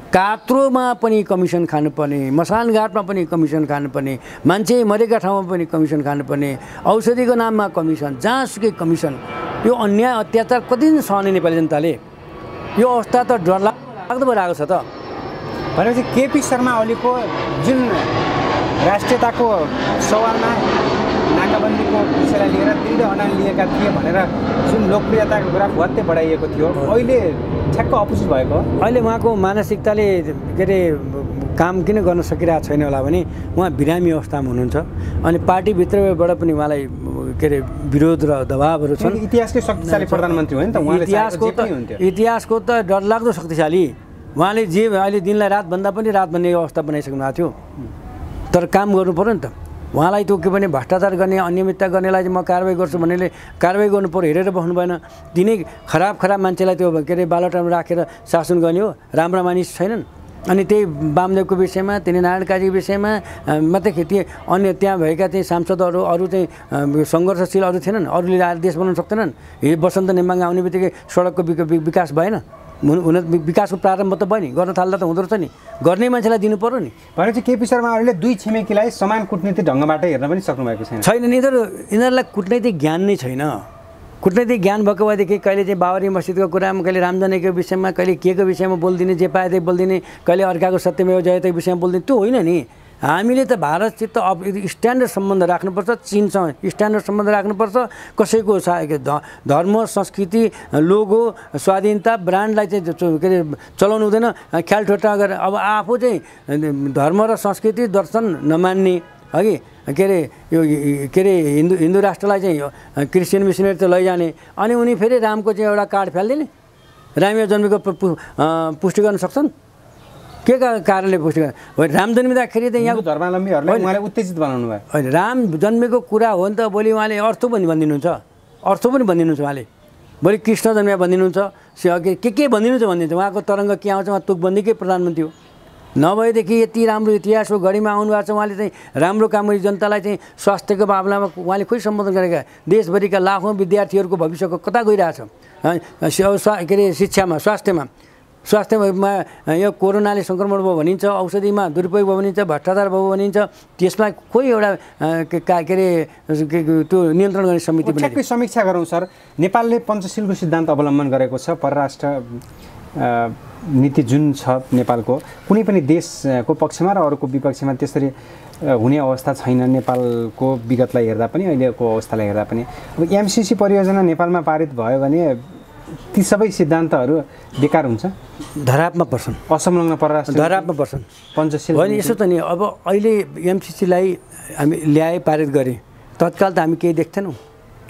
कात्रोमा पनि कमिसन खानुपर्ने, मसानघाटमा पनि कमिसन खानुपर्ने, मान्छे मरेका ठाउँमा पनि कमिसन खानुपर्ने, औषधिको नाममा कमिसन, जहाँसुकै कमिसन। यो अन्याय अत्याचार कति दिन सहने नेपाली जनताले? यो अवस्था त डरलाग्दो लाग्दो भएर आएको छ त। भनेपछि केपी शर्मा ओलीको जुन राष्ट्रियताको सवालमा नाकाबन्दीको विषयलाई लिएर दृढ अडान लिएका थिए भनेर जुन लोकप्रियताको ग्राफ वात्तै बढाइएको थियो, अहिले ठ्याक्क अपोजिट भएको हो। अहिले उहाँको मानसिकताले के अरे काम किन गर्न सकिरहेको छैन होला भने उहाँ बिरामी अवस्थामा हुनुहुन्छ अनि पार्टीभित्रबाट पनि उहाँलाई के अरे विरोध र दबावहरू छन्। इतिहासकै शक्तिशाली प्रधानमन्त्री हो नि त उहाँले। इतिहासको त डरलाग्दो शक्तिशाली उहाँले जे अहिले दिनलाई रातभन्दा पनि रात भन्ने अवस्था बनाइसक्नु भएको थियो। तर काम गर्नु पऱ्यो नि त। उहाँलाई त्यो के भने भ्रष्टाचार गर्ने अनियमितता गर्नेलाई चाहिँ म कारवाही गर्छु भन्नेले कारवाही गर्नु पऱ्यो, हेरेर बस्नु भएन। दिनै खराब मान्छेलाई त्यो के अरे बालटामा राखेर शासन गर्ने हो, राम्रा मानिस छैनन्। अनि त्यही वामदेवको विषयमा त्यही नारायण काजीको विषयमा मात्रै त्यो अन्य त्यहाँ भएका चाहिँ सांसदहरू अरू चाहिँ सङ्घर्षशील अरू थिएनन्, अरूले आएर देश बनाउन सक्दैनन्। बसन्त नेम्बाङ आउने बित्तिकै सडकको विकास भएन, विकासको प्रारम्भ त भयो नि, गर्न थाल्दा त हुँदो रहेछ नि, गर्ने मान्छेलाई दिनु पर्यो नि। भनेपछि केपी शर्मा ओलीले दुई छिमेकीलाई समान कूटनीतिक ढङ्गबाट हेर्न पनि सक्नु भएको छैन। यिनीहरूलाई कूटनैतिक ज्ञान नै छैन। कूटनैतिक ज्ञान भएको भएदेखि कहिले चाहिँ बाबरी मस्जिदको कुरामा, कहिले रामजननीको विषयमा, कहिले के को विषयमा बोलिदिने, जे पाए त्यही बोलिदिने, कहिले अर्काको सत्यमेव जयतेको विषयमा बोलिदिने, त्यो होइन नि। हामीले त भारतसित अब स्ट्यान्डर्ड सम्बन्ध राख्नुपर्छ, चिनसँग स्ट्यान्डर्ड सम्बन्ध राख्नुपर्छ। कसैको धर्म, संस्कृति, लोगो, स्वाधीनता, ब्रान्डलाई चाहिँ के अरे चलाउनु हुँदैन, ख्याल ठोट्टा गरेर। अब आफू चाहिँ धर्म र संस्कृति दर्शन नमान्ने हगि के अरे यो के अरे हिन्दू राष्ट्रलाई चाहिँ क्रिस्चियन मिसनरी त लैजाने, अनि उनी फेरि रामको चाहिँ एउटा कार्ड फालिदिने, राम जन्मेको पुष्टि गर्न सक्छन्? के कारणले पुष्टि गर्न? राम जन्मिँदाखेरि त यहाँ धर्मावलम्बीहरूलाई उहाँले उत्तेजित बनाउनु भयो। होइन, राम जन्मेको कुरा हो नि त। भोलि उहाँले अर्थ पनि भनिदिनुहुन्छ, उहाँले भोलि कृष्ण जन्मिया भनिदिनुहुन्छ, के भनिदिनुहुन्छ भनिदिन्छ। उहाँको तरङ्ग के आउँछ, उहाँ तुकबन्दीकै प्रधानमन्त्री हो। नभएदेखि यति राम्रो इतिहास हो, घडीमा आउनु भएको छ। उहाँले चाहिँ राम्रो काम गरी जनतालाई चाहिँ स्वास्थ्यको मामलामा उहाँले खोइ सम्बोधन गरेका। देशभरिका लाखौँ विद्यार्थीहरूको भविष्यको कता गइरहेछ के अरे शिक्षामा, स्वास्थ्यमा यो कोरोनाले सङ्क्रमण भयो भनिन्छ, औषधिमा दुरुपयोग भयो भनिन्छ, भ्रष्टाचार भयो भनिन्छ। त्यसमा कोही एउटा के अरे त्यो नियन्त्रण गर्ने समिति पनि। ठ्याक्कै समीक्षा गरौँ सर। नेपालले पञ्चशीलको सिद्धान्त अवलम्बन गरेको छ। परराष्ट्र नीति जुन छ नेपालको, कुनै पनि देशको पक्षमा र अरूको विपक्षमा त्यसरी हुने अवस्था छैन। नेपालको विगतलाई हेर्दा पनि अहिलेको अवस्थालाई हेर्दा पनि। अब एमसिसी परियोजना नेपालमा पारित भयो भने ती सबै सिद्धान्तहरू बेकार हुन्छ, धरापमा पर्छन्, असंलग्न परराष्ट्र धरापमा पर्छन्। पञ्चशील होइन, यसो त नि। अब अहिले एमसिसीलाई हामी ल्याए, पारित गरे, तत्काल त हामी केही देख्दैनौँ।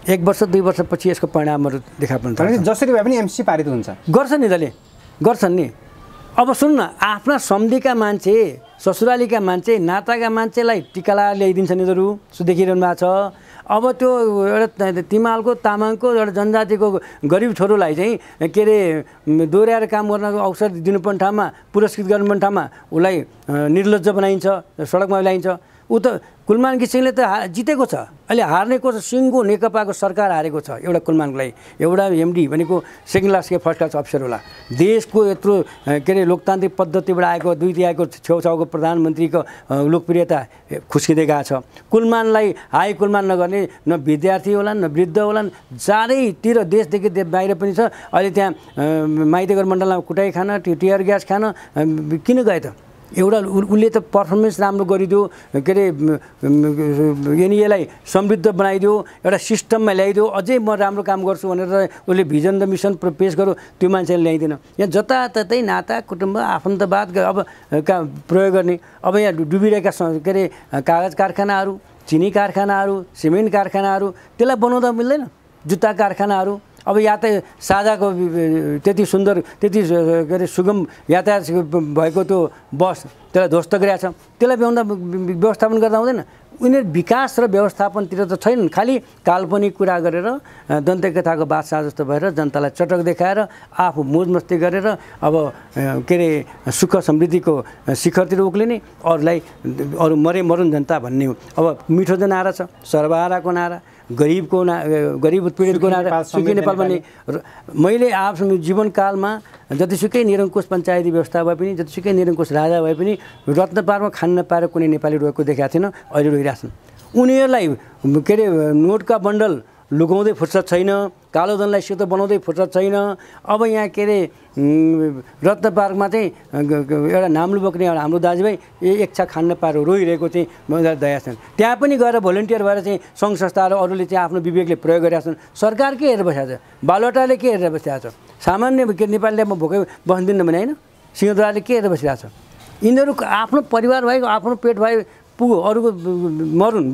1 वर्ष 2 वर्षपछि यसको परिणामहरू देखा पर्छ। जसरी भए पनि एमसिसी पारित हुन्छ, गर्छन् नि। अब सुन्नु न, आफ्ना सम्धिका मान्छे, ससुरालीका मान्छे, नाताका मान्छेलाई टिका लगाएर ल्याइदिन्छन् यिनीहरू, देखिरहनु भएको छ। अब त्यो एउटा तिमालको, तामाङको एउटा जनजातिको गरिब छोरोलाई चाहिँ के अरे दोहोऱ्याएर काम गर्नको अवसर दिनुपर्ने ठाउँमा, पुरस्कृत गर्नुपर्ने ठाउँमा उसलाई निर्लज्ज बनाइन्छ, सडकमा ल्याइन्छ। ऊ त कुलमान घिसिङले त जितेको छ, अहिले हार्नेको छ। सिङ्गो नेकपाको सरकार हारेको छ एउटा कुलमानको लागि। एउटा एमडी भनेको सेकेन्ड क्लास के फर्स्ट क्लास अफिसर होला। देशको यत्रो के अरे लोकतान्त्रिक पद्धतिबाट आएको, दुईटी आएको छेउछाउको प्रधानमन्त्रीको लोकप्रियता खुस्किँदै गएको छ। कुलमानलाई हाई कुलमान नगर्ने न विद्यार्थी होलान्, न वृद्ध होलान्, चारैतिर देशदेखि बाहिर पनि छ। अहिले त्यहाँ माइतीघर मण्डलमा कुटाइ खान, टियर ग्यास खान किन गए त? एउटा उसले त पर्फर्मेन्स राम्रो गरिदियो, के अरे एनइएलाई समृद्ध बनाइदियो, एउटा सिस्टममा ल्याइदियो, अझै म राम्रो काम गर्छु भनेर उसले भिजन र मिसन पेस गर्यो, त्यो मान्छेले ल्याइदिन। यहाँ जताततै नाता कुटुम्ब आफन्तवाद अब प्रयोग गर्ने। अब यहाँ डुबिरहेका के अरे कागज कारखानाहरू, चिनी कारखानाहरू, सिमेन्ट कारखानाहरू, त्यसलाई बनाउँदा मिल्दैन। जुत्ता कारखानाहरू, अब यातायात साझाको त्यति सुन्दर, त्यति के अरे सुगम यातायात भएको त्यो बस, त्यसलाई ध्वस्त गरिरहेको छ। त्यसलाई व्यवस्थापन गर्दा हुँदैन। उनीहरू विकास र व्यवस्थापनतिर त छैनन्, खालि काल्पनिक कुरा गरेर दन्तकथाको बादशाह जस्तो भएर जनतालाई चटक देखाएर आफू मोजमस्ती गरेर अब के अरे सुख समृद्धिको शिखरतिर उक्लिने, अरू मरे मरुन् जनता भन्ने हो। अब मिठो जो नारा छ, सर्वहाराको नारा, गरिब उत्पीडितको नारा, सुखी नेपाल भन्ने। मैले आफ्नो जीवनकालमा जतिसुकै निरङ्कुश पञ्चायती व्यवस्था भए पनि, जतिसुकै निरङ्कुश राजा भए पनि रत्नपारमा खान नपाएर कुनै नेपाली रोएको देखाएको थिएन। अहिले रोइरहेछन्। उनीहरूलाई के अरे नोटका बन्डल लुकाउँदै फुर्सद छैन, कालो धनलाई सेतो बनाउँदै फुर्सद छैन। अब यहाँ के अरे रत्न पार्कमा चाहिँ एउटा नाम्लु बोक्ने एउटा हाम्रो दाजुभाइ इच्छा खान्न पारो रोइरहेको चाहिँ मलाई दया छन्। त्यहाँ पनि गएर भोलिन्टियर भएर चाहिँ सङ्घ संस्थाहरू अरूले चाहिँ आफ्नो विवेकले प्रयोग गरेका छन्। सरकार के हेरेर बसेको छ? बालुवाटाले के हेरेर बसिरहेको छ? सामान्य नेपालीले म भोकै बस्दिनँ भने होइन, सिंहदरबारले के हेरेर बसिरहेको छ? यिनीहरू आफ्नो परिवार भएको आफ्नो पेट भयो पुगो, अरूको मरुन्,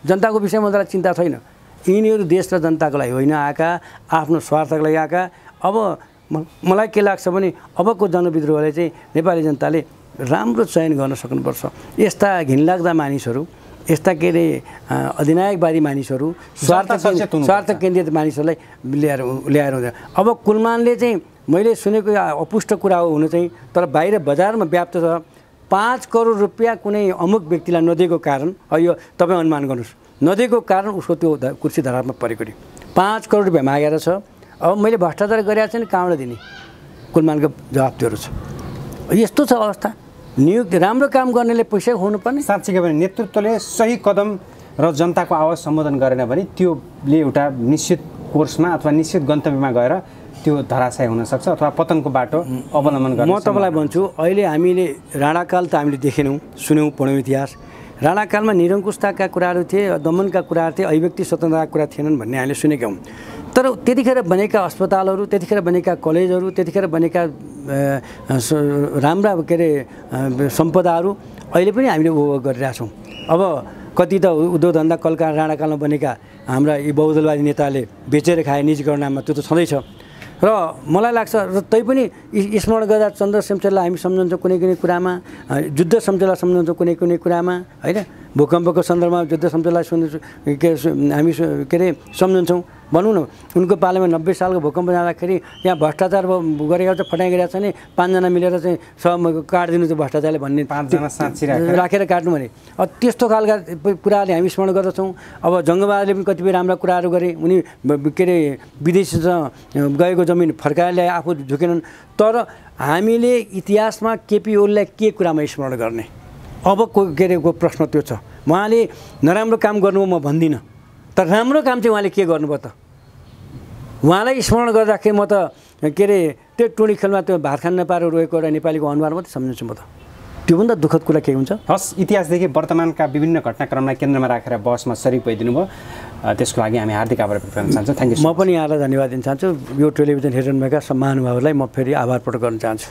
जनताको विषयमा मलाई चिन्ता छैन। यिनीहरू देश र जनताको लागि होइन आएका, आफ्नो स्वार्थको लागि आएका। अब मलाई के लाग्छ भने अबको जनविद्रोहले चाहिँ नेपाली जनताले राम्रो चयन गर्न सक्नुपर्छ। यस्ता घिनलाग्दा मानिसहरू, यस्ता के अरे अधिनायकवादी मानिसहरू, स्वार्थ केन्द्रित मानिसहरूलाई ल्याएर हुँदैन। अब कुलमानले चाहिँ मैले सुनेको अपुष्ट कुरा हो हुनु चाहिँ, तर बाहिर बजारमा व्याप्त छ 5 करोड रुपियाँ कुनै अमुक व्यक्तिलाई नदिएको कारण, यो तपाईँ अनुमान गर्नुहोस्, नदिएको कारण उसको त्यो कुर्सी धरापमा परेको नि 5 करोड रुपियाँ मागेर छ। अब मैले भ्रष्टाचार गरेको छैन, कहाँबाट दिने? कुलमानको जवाब त्योहरू छ। यस्तो छ अवस्था। नियुक्ति राम्रो काम गर्नेले पैसा खुवाउनुपर्ने। साँच्चै के भने नेतृत्वले सही कदम र जनताको आवाज सम्बोधन गरेन भने त्योले एउटा निश्चित कोर्समा अथवा निश्चित गन्तव्यमा गएर त्यो धराशय हुनसक्छ अथवा पतनको बाटो अवलम्बन गर्न। म तपाईँलाई भन्छु, अहिले हामीले राणाकाल त हामीले देखेनौँ, सुन्यौँ, पढ्यौँ इतिहास। राणाकालमा निरङ्कुशताका कुराहरू थिए, दमनका कुराहरू थिए, अभिव्यक्ति स्वतन्त्रताका कुरा थिएनन् भन्ने हामीले सुनेका हौँ। तर त्यतिखेर बनेका अस्पतालहरू, त्यतिखेर बनेका कलेजहरू, त्यतिखेर बनेका राम्रा के अरे सम्पदाहरू अहिले पनि हामीले उपभोग गरिरहेछौँ। अब कति त उद्योग धन्दा कलका राणाकालमा बनेका हाम्रा यी बहुदलवादी नेताले बेचेर खाए निजीकरण नाममा, त्यो त छँदैछ। र मलाई लाग्छ र तैपनि स्मरण गर्दा चन्द्र शमशेरलाई हामी सम्झन्छौँ कुनै कुनै कुरामा, जुद्ध शमशेरलाई सम्झन्छौँ कुनै कुनै कुरामा होइन, भूकम्पको सन्दर्भमा जुद्ध शमशेरलाई हामी के अरे सम्झन्छौँ। भनौँ न उनको पालामा 90 सालको भूकम्प जाँदाखेरि यहाँ भ्रष्टाचार गरेका चाहिँ फटाइ गरेका छ नि, 5 जना मिलेर चाहिँ सब काटिदिनु चाहिँ भ्रष्टाचारले भन्ने 5 जना साँच्ची राखेर काट्नु भने। त्यस्तो खालका कुराहरूले हामी स्मरण गर्दछौँ। अब जङ्गबहादुरले पनि कतिपय राम्रा कुराहरू गरे, उनी के अरे विदेशसँग गएको जमिन फर्काएर ल्याए, आफू झुकेनन्। तर हामीले इतिहासमा केपी ओलीलाई के कुरामा स्मरण गर्ने? अबको के अरे प्रश्न त्यो छ। उहाँले नराम्रो काम गर्नु म भन्दिनँ, तर राम्रो काम चाहिँ उहाँले के गर्नुभयो त? उहाँलाई स्मरण गर्दाखेरि म त के अरे त्यो टोली खेलमा त्यो भारखान नपाएर रोएको एउटा नेपालीको अनुहार मात्रै सम्झन्छु म त। त्योभन्दा दुःखद कुरा के हुन्छ? हस्, इतिहासदेखि वर्तमानका विभिन्न घटनाक्रमलाई केन्द्रमा राखेर बहसमा सरिक भइदिनु भयो, त्यसको लागि हामी हार्दिक आभार व्यक्त गर्न चाहन्छौँ। Thank you. म पनि यहाँलाई धन्यवाद दिन चाहन्छु। यो टेलिभिजन हेरिरहनुभएका महानुभावहरूलाई म फेरि आभार प्रकट गर्न चाहन्छु।